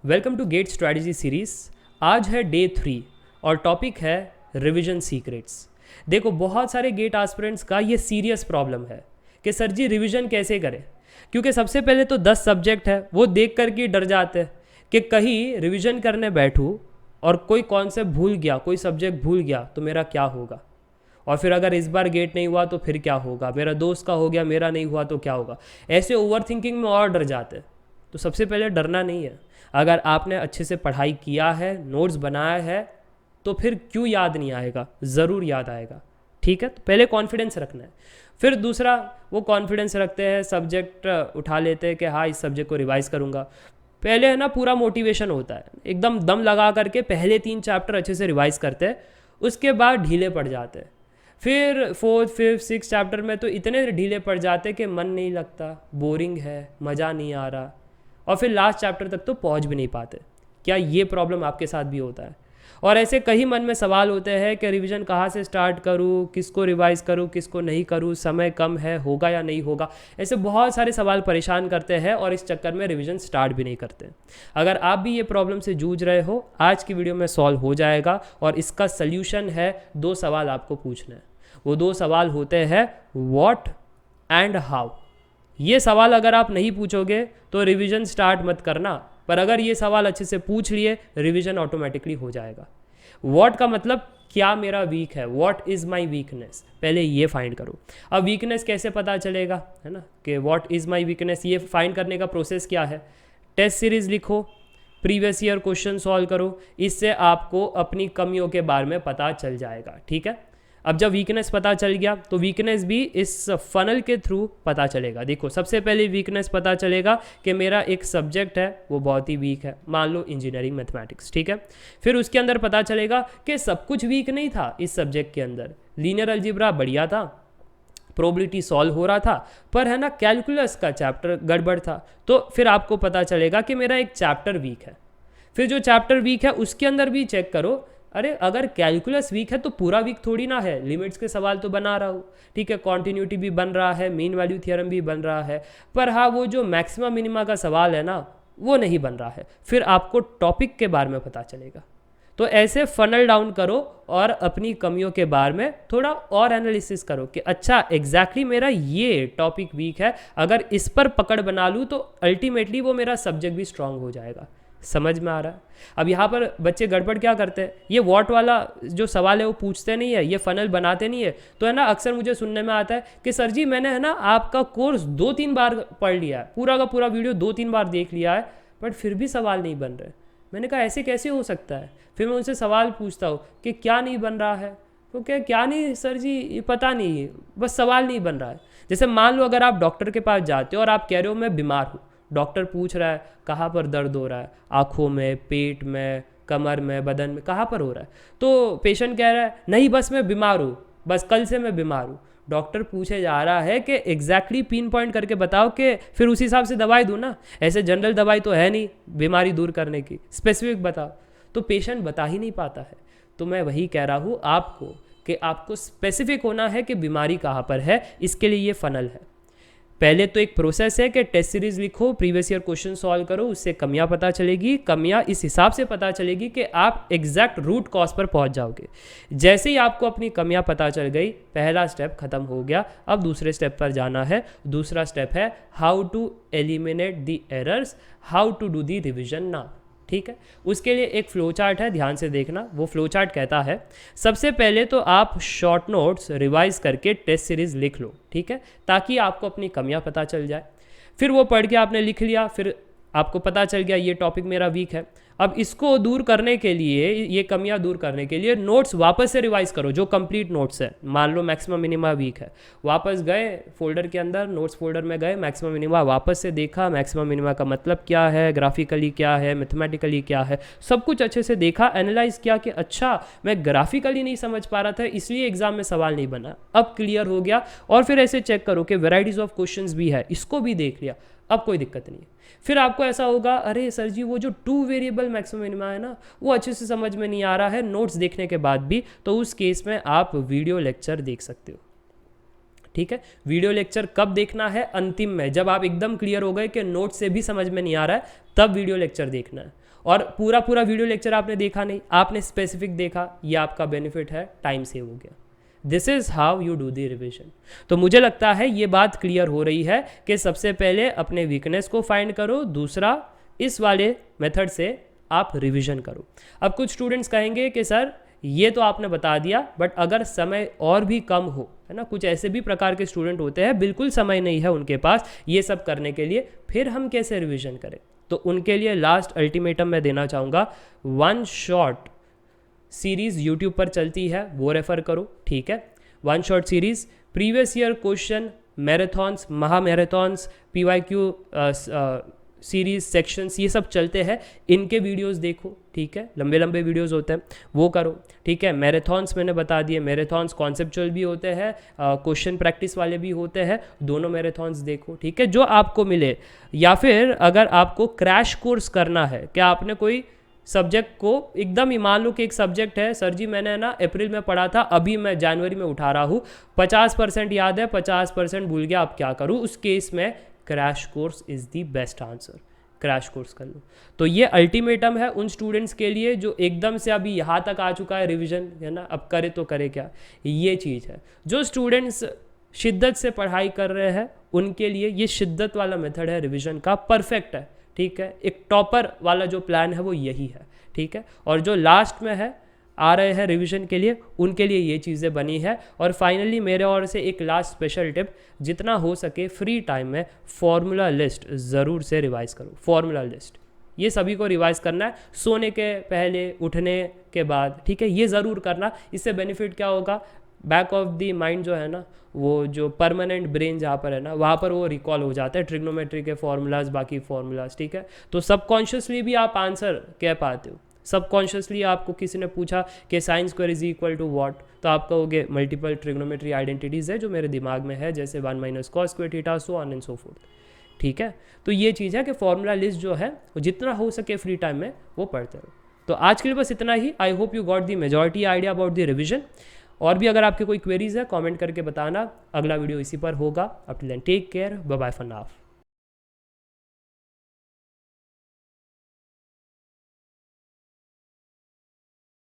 Welcome to GATE strategy series. आज है day 3 और टॉपिक है रिवीजन सीक्रेट्स। देखो, बहुत सारे गेट एस्पिरेंट्स का ये सीरियस प्रॉब्लम है कि सर जी रिवीजन कैसे करें, क्योंकि सबसे पहले तो 10 सब्जेक्ट है वो देख कर के डर जाते हैं कि कहीं रिवीजन करने बैठूँ और कोई कॉन्सेप्ट भूल गया, कोई सब्जेक्ट भूल गया तो मेरा क्या होगा, और फिर अगर इस बार गेट नहीं हुआ तो फिर क्या होगा, मेरा दोस्त का हो गया मेरा नहीं हुआ तो क्या होगा। ऐसे ओवर थिंकिंग में और डर जाते हैं। तो सबसे पहले डरना नहीं है। अगर आपने अच्छे से पढ़ाई किया है, नोट्स बनाया है, तो फिर क्यों याद नहीं आएगा, ज़रूर याद आएगा। ठीक है, तो पहले कॉन्फिडेंस रखना है। फिर दूसरा, वो कॉन्फिडेंस रखते हैं, सब्जेक्ट उठा लेते हैं कि हाँ इस सब्जेक्ट को रिवाइज़ करूँगा। पहले है ना पूरा मोटिवेशन होता है, एकदम दम लगा करके पहले 3 चैप्टर अच्छे से रिवाइज़ करते हैं, उसके बाद ढीले पड़ जाते हैं। फिर 4th 5th 6th चैप्टर में तो इतने ढीले पड़ जाते कि मन नहीं लगता, बोरिंग है, मज़ा नहीं आ रहा, और फिर लास्ट चैप्टर तक तो पहुंच भी नहीं पाते। क्या ये प्रॉब्लम आपके साथ भी होता है? और ऐसे कई मन में सवाल होते हैं कि रिवीजन कहाँ से स्टार्ट करूँ, किसको रिवाइज़ करूँ, किसको नहीं करूँ, समय कम है, होगा या नहीं होगा। ऐसे बहुत सारे सवाल परेशान करते हैं और इस चक्कर में रिवीजन स्टार्ट भी नहीं करते। अगर आप भी ये प्रॉब्लम से जूझ रहे हो, आज की वीडियो में सॉल्व हो जाएगा और इसका सल्यूशन है 2 सवाल आपको पूछने हैं। वो 2 सवाल होते हैं व्हाट एंड हाउ। ये सवाल अगर आप नहीं पूछोगे तो रिवीजन स्टार्ट मत करना, पर अगर ये सवाल अच्छे से पूछ लिए रिवीजन ऑटोमेटिकली हो जाएगा। व्हाट का मतलब क्या मेरा वीक है, व्हाट इज़ माई वीकनेस, पहले ये फाइंड करो। अब वीकनेस कैसे पता चलेगा, है ना, कि व्हाट इज़ माई वीकनेस, ये फाइंड करने का प्रोसेस क्या है। टेस्ट सीरीज़ लिखो, प्रीवियस ईयर क्वेश्चन सॉल्व करो, इससे आपको अपनी कमियों के बारे में पता चल जाएगा। ठीक है, अब जब वीकनेस पता चल गया तो वीकनेस भी इस फनल के थ्रू पता चलेगा। देखो, सबसे पहले वीकनेस पता चलेगा कि मेरा एक सब्जेक्ट है वो बहुत ही वीक है, मान लो इंजीनियरिंग मैथमेटिक्स। ठीक है, फिर उसके अंदर पता चलेगा कि सब कुछ वीक नहीं था इस सब्जेक्ट के अंदर। लीनियर अलजेब्रा बढ़िया था, प्रोबेबिलिटी सॉल्व हो रहा था, पर है ना कैलकुलस का चैप्टर गड़बड़ था। तो फिर आपको पता चलेगा कि मेरा एक चैप्टर वीक है। फिर जो चैप्टर वीक है उसके अंदर भी चेक करो, अरे अगर कैलकुलस वीक है तो पूरा वीक थोड़ी ना है, लिमिट्स के सवाल तो बना रहा हूँ। ठीक है, कॉन्टिन्यूटी भी बन रहा है, मीन वैल्यू थ्योरम भी बन रहा है, पर हाँ वो जो मैक्सिमम मिनिमा का सवाल है ना वो नहीं बन रहा है। फिर आपको टॉपिक के बारे में पता चलेगा। तो ऐसे फनल डाउन करो और अपनी कमियों के बारे में थोड़ा और एनालिसिस करो कि अच्छा एग्जैक्टली मेरा ये टॉपिक वीक है, अगर इस पर पकड़ बना लूँ तो अल्टीमेटली वो मेरा सब्जेक्ट भी स्ट्रांग हो जाएगा। समझ में आ रहा है? अब यहाँ पर बच्चे गड़बड़ क्या करते हैं, ये व्हाट वाला जो सवाल है वो पूछते नहीं है, ये फनल बनाते नहीं है। तो है ना अक्सर मुझे सुनने में आता है कि सर जी मैंने है ना आपका कोर्स 2-3 बार पढ़ लिया है, पूरा का पूरा वीडियो 2-3 बार देख लिया है, बट फिर भी सवाल नहीं बन रहे। मैंने कहा ऐसे कैसे हो सकता है? फिर मैं उनसे सवाल पूछता हूँ कि क्या नहीं बन रहा है, तो क्या नहीं सर जी ये पता नहीं, बस सवाल नहीं बन रहा है। जैसे मान लो अगर आप डॉक्टर के पास जाते हो और आप कह रहे हो मैं बीमार हूँ, डॉक्टर पूछ रहा है कहाँ पर दर्द हो रहा है, आँखों में, पेट में, कमर में, बदन में, कहाँ पर हो रहा है? तो पेशेंट कह रहा है नहीं बस मैं बीमार हूँ, बस कल से मैं बीमार हूँ। डॉक्टर पूछे जा रहा है कि एग्जैक्टली पिन पॉइंट करके बताओ कि फिर उस हिसाब से दवाई दूँ ना। ऐसे जनरल दवाई तो है नहीं बीमारी दूर करने की, स्पेसिफिक बताओ। तो पेशेंट बता ही नहीं पाता है। तो मैं वही कह रहा हूँ आपको कि आपको स्पेसिफिक होना है कि बीमारी कहाँ पर है, इसके लिए ये फनल है। पहले तो एक प्रोसेस है कि टेस्ट सीरीज लिखो, प्रीवियस ईयर क्वेश्चन सॉल्व करो, उससे कमियां पता चलेगी। कमियां इस हिसाब से पता चलेगी कि आप एग्जैक्ट रूट कॉज पर पहुंच जाओगे। जैसे ही आपको अपनी कमियां पता चल गई, पहला स्टेप खत्म हो गया। अब दूसरे स्टेप पर जाना है। दूसरा स्टेप है how to eliminate the errors, how to do the revision now. ठीक है, उसके लिए एक फ्लो चार्ट है, ध्यान से देखना। वो फ्लो चार्ट कहता है सबसे पहले तो आप शॉर्ट नोट्स रिवाइज करके टेस्ट सीरीज लिख लो। ठीक है, ताकि आपको अपनी कमियां पता चल जाए। फिर वो पढ़ के आपने लिख लिया, फिर आपको पता चल गया ये टॉपिक मेरा वीक है। अब इसको दूर करने के लिए, ये कमियां दूर करने के लिए नोट्स वापस से रिवाइज करो, जो कंप्लीट नोट्स है। मान लो मैक्सिमम मिनिमा वीक है, वापस गए फोल्डर के अंदर, नोट्स फोल्डर में गए, मैक्सिमम मिनिमा वापस से देखा, मैक्सिमम मिनिमा का मतलब क्या है, ग्राफिकली क्या है, मैथमेटिकली क्या है, सब कुछ अच्छे से देखा, एनालाइज किया कि अच्छा मैं ग्राफिकली नहीं समझ पा रहा था इसलिए एग्जाम में सवाल नहीं बना, अब क्लियर हो गया। और फिर ऐसे चेक करो कि वेराइटीज ऑफ क्वेश्चंस भी है, इसको भी देख लिया, अब कोई दिक्कत नहीं है। फिर आपको ऐसा होगा अरे सर जी वो जो 2 वेरिएबल मैक्सिमम मिनिमा है ना वो अच्छे से समझ में नहीं आ रहा है नोट्स देखने के बाद भी, तो उस केस में आप वीडियो लेक्चर देख सकते हो। ठीक है, वीडियो लेक्चर कब देखना है? अंतिम में, जब आप एकदम क्लियर हो गए कि नोट से भी समझ में नहीं आ रहा है, तब वीडियो लेक्चर देखना है। और पूरा पूरा वीडियो लेक्चर आपने देखा नहीं, आपने स्पेसिफिक देखा, ये आपका बेनिफिट है, टाइम सेव हो गया। This is how you do the revision. तो मुझे लगता है ये बात क्लियर हो रही है कि सबसे पहले अपने वीकनेस को फाइंड करो, दूसरा इस वाले मेथड से आप रिविजन करो। अब कुछ स्टूडेंट्स कहेंगे कि सर ये तो आपने बता दिया, बट अगर समय और भी कम हो, है ना, कुछ ऐसे भी प्रकार के स्टूडेंट होते हैं बिल्कुल समय नहीं है उनके पास ये सब करने के लिए, फिर हम कैसे रिविजन करें? तो उनके लिए लास्ट अल्टीमेटम मैं देना चाहूँगा, वन शॉट सीरीज़ यूट्यूब पर चलती है, वो रेफ़र करो, ठीक है। One shot series, previous year question, marathons, महा मैराथन्स, PYQ सीरीज, सेक्शंस, ये सब चलते हैं, इनके वीडियोस देखो, ठीक है, लंबे लंबे वीडियोस होते हैं, वो करो, ठीक है। मैराथन्स मैंने बता दिए, मैराथन्स कॉन्सेप्चुअल भी होते हैं, क्वेश्चन प्रैक्टिस वाले भी होते हैं, दोनों मैराथन्स देखो, ठीक है, जो आपको मिले। या फिर अगर आपको क्रैश कोर्स करना है, क्या आपने कोई सब्जेक्ट को एकदम ही, मान लो कि एक सब्जेक्ट है, सर जी मैंने ना अप्रैल में पढ़ा था, अभी मैं जनवरी में उठा रहा हूँ, 50% याद है, 50% भूल गया, अब क्या करूँ? उस केस में crash course is the best answer, crash course कर लो। तो ये अल्टीमेटम है उन स्टूडेंट्स के लिए जो एकदम से अभी यहाँ तक आ चुका है रिवीजन, है ना, अब करे तो करे क्या, ये चीज़ है। जो स्टूडेंट्स शिद्दत से पढ़ाई कर रहे हैं उनके लिए ये शिद्दत वाला मेथड है रिवीजन का, परफेक्ट है, ठीक है। एक टॉपर वाला जो प्लान है वो यही है, ठीक है। और जो लास्ट में है आ रहे हैं रिवीजन के लिए, उनके लिए ये चीज़ें बनी है। और फाइनली मेरे ओर से एक लास्ट स्पेशल टिप, जितना हो सके फ्री टाइम में फॉर्मूला लिस्ट ज़रूर से रिवाइज करो। फॉर्मूला लिस्ट ये सभी को रिवाइज करना है, सोने के पहले, उठने के बाद, ठीक है, ये ज़रूर करना। इससे बेनिफिट क्या होगा, बैक ऑफ द माइंड जो है ना, वो जो परमानेंट ब्रेन जहाँ पर है ना, वहाँ पर वो रिकॉल हो जाता है, ट्रिग्नोमेट्री के फॉर्मूलाज, बाकी फॉर्मूलाज, ठीक है। तो सबकॉन्शियसली भी आप आंसर कह पाते हो। सबकॉन्शियसली आपको किसी ने पूछा कि sine square is equal to what, तो आप कहोगे मल्टीपल ट्रिग्नोमेट्री आइडेंटिटीज़ है जो मेरे दिमाग में है, जैसे 1 minus cos square theta, so on and so fourth, ठीक है। तो ये चीज़ है कि फॉर्मूला लिस्ट जो है वो जितना हो सके फ्री टाइम में वो पढ़ते रहो। तो आज के लिए बस इतना ही। I hope you got the majority idea about the revision. और भी अगर आपके कोई क्वेरीज है कमेंट करके बताना, अगला वीडियो इसी पर होगा। Up till then take care, bye bye for now.